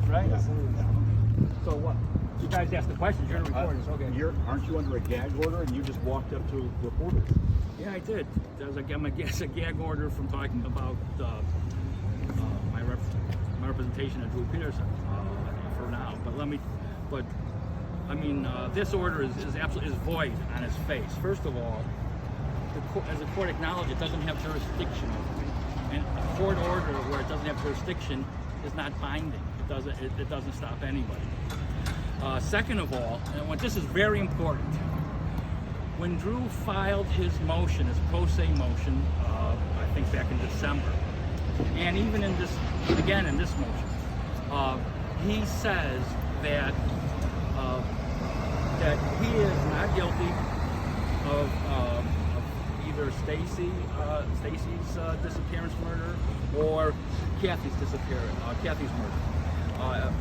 right? Yes. So what? You guys asked the questions, you're the reporters, okay. Aren't you under a gag order and you just walked up to reporters? Yeah, I did. There's a gag order from talking about my representation of Drew Peterson for now. But this order is absolutely void on its face. First of all, as the court acknowledged, it doesn't have jurisdiction over me, and a court order where it doesn't have jurisdiction is not binding. It doesn't stop anybody. Second of all, and this is very important, when Drew filed his motion, his pro se motion, I think back in December, and even in this motion, he says that he is not guilty of either Stacy's disappearance murder or Kathy's murder,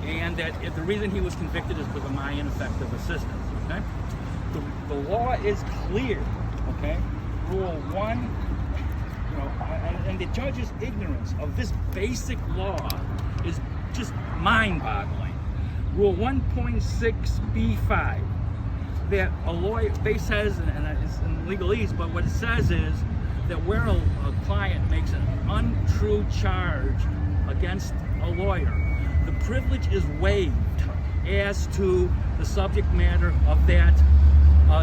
and that the reason he was convicted is because of my ineffective assistance. Okay, the law is clear. Okay, Rule 1. And the judge's ignorance of this basic law is just mind-boggling. Rule 1.6b5, that a lawyer, they says, and it's in legalese, but what it says is that where a client makes an untrue charge against a lawyer, the privilege is waived as to the subject matter of that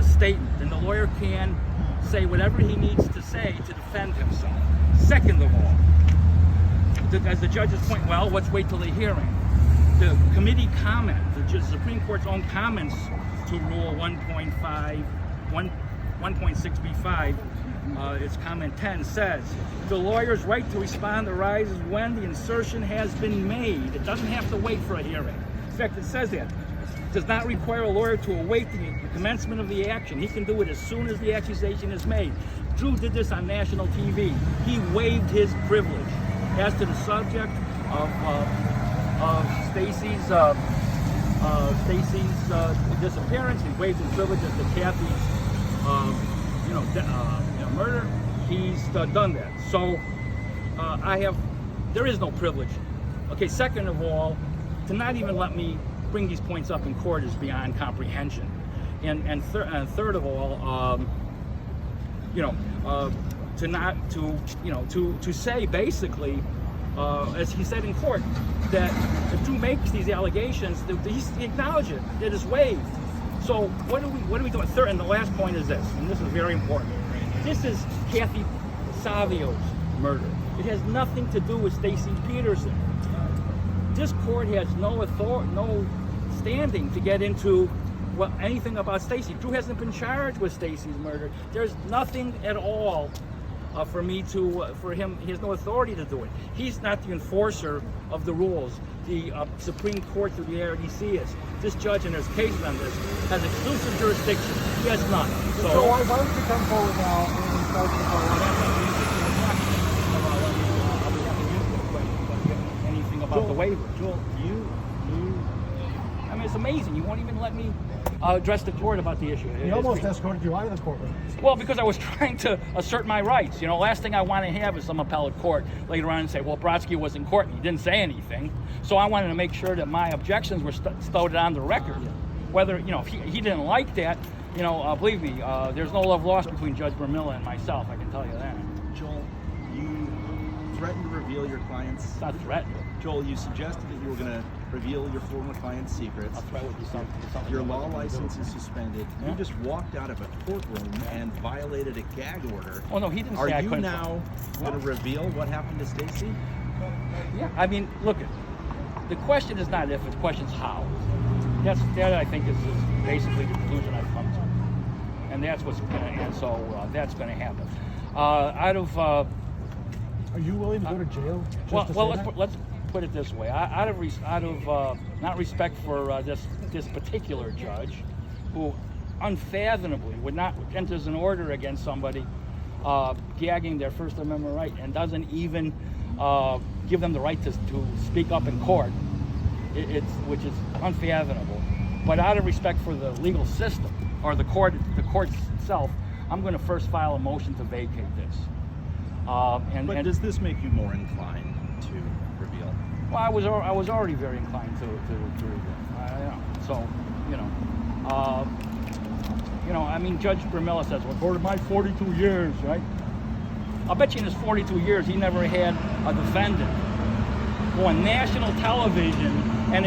statement, and the lawyer can say whatever he needs to say to defend himself. Second of all, as the judges point, well, let's wait till the hearing. The committee comment, the Supreme Court's own comments to Rule 1.6b5, its comment 10 says, the lawyer's right to respond arises when the insertion has been made. It doesn't have to wait for a hearing. In fact, it says that. It does not require a lawyer to await the commencement of the action. He can do it as soon as the accusation is made. Drew did this on national TV. He waived his privilege as to the subject of Stacy's disappearance. He waived his privilege as to Kathy's murder. He's done that. So there is no privilege. Okay. Second of all, to not even let me bring these points up in court is beyond comprehension. And third of all, to say basically, as he said in court, that if Drew makes these allegations, he acknowledges it. It is waived. So what are we doing? Third, and the last point is this, and this is very important. This is Kathy Savio's murder. It has nothing to do with Stacy Peterson. This court has no authority, no standing to get into anything about Stacy. Drew hasn't been charged with Stacy's murder. There's nothing at all for him. He has no authority to do it. He's not the enforcer of the rules. The Supreme Court through the RDC is. This judge, and there's cases on this, has exclusive jurisdiction. He has none. So why don't you come forward now and start the anything about the waiver? Joel, I mean, it's amazing. You won't even let me address the court about the issue. He almost escorted you out of the courtroom. Well, because I was trying to assert my rights. Last thing I want to have is some appellate court later on and say, well, Brodsky was in court and he didn't say anything. So I wanted to make sure that my objections were stowed on the record. Whether, if he didn't like that, believe me, there's no love lost between Judge Vermilla and myself, I can tell you that. Joel, you threatened to reveal your client's... It's not threatened. Joel, you suggested that you were going to reveal your former client's secrets. I'll threaten with you something. Your law license is suspended. Yeah. You just walked out of a courtroom and violated a gag order. Oh, no, he didn't say Are I you couldn't. now going to reveal what happened to Stacy? Yeah, I mean, look, the question is not if, the question's how. That I think is basically the conclusion I've come to. And that's what's going to, and so that's going to happen. Are you willing to go to jail? Let's put it this way: out of not respect for this particular judge, who unfathomably would not enter an order against somebody gagging their First Amendment right and doesn't even give them the right to speak up in court, which is unfathomable. But out of respect for the legal system or the court itself, I'm going to first file a motion to vacate this. But does this make you more inclined to reveal? Well, I was already very inclined to read it. So, I mean, Judge Bramilla says, well, for my 42 years, right? I'll bet you in his 42 years, he never had a defendant go on national television and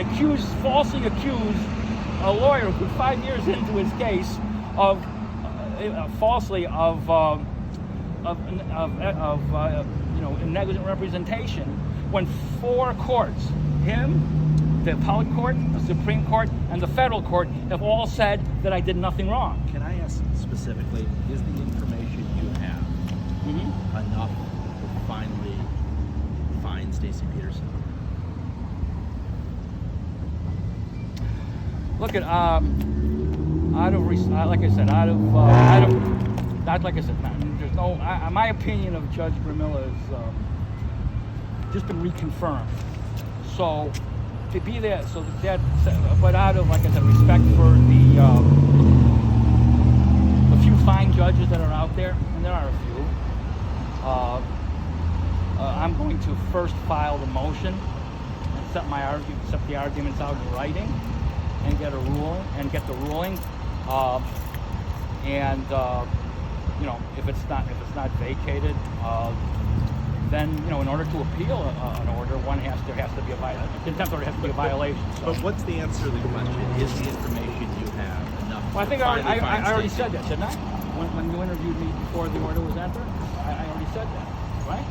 falsely accuse a lawyer who 5 years into his case of falsely of negligent representation, when 4 courts, him, the appellate court, the Supreme Court, and the federal court, have all said that I did nothing wrong. Can I ask specifically, is the information you have enough to finally find Stacy Peterson? Look at there's no. My opinion of Judge Bramilla is just been reconfirmed. So to be there, but out of, like I said, respect for the few fine judges that are out there, and there are a few. I'm going to first file the motion and set the arguments out in writing, and get the ruling. If it's not vacated, then in order to appeal an order, there has to be a violation. Contempt order has to be a violation. So. But what's the answer to the question? Is the information you have enough? Well, I think to I already Stacy? said that, didn't I? When you interviewed me before the order was entered, I already said that, right?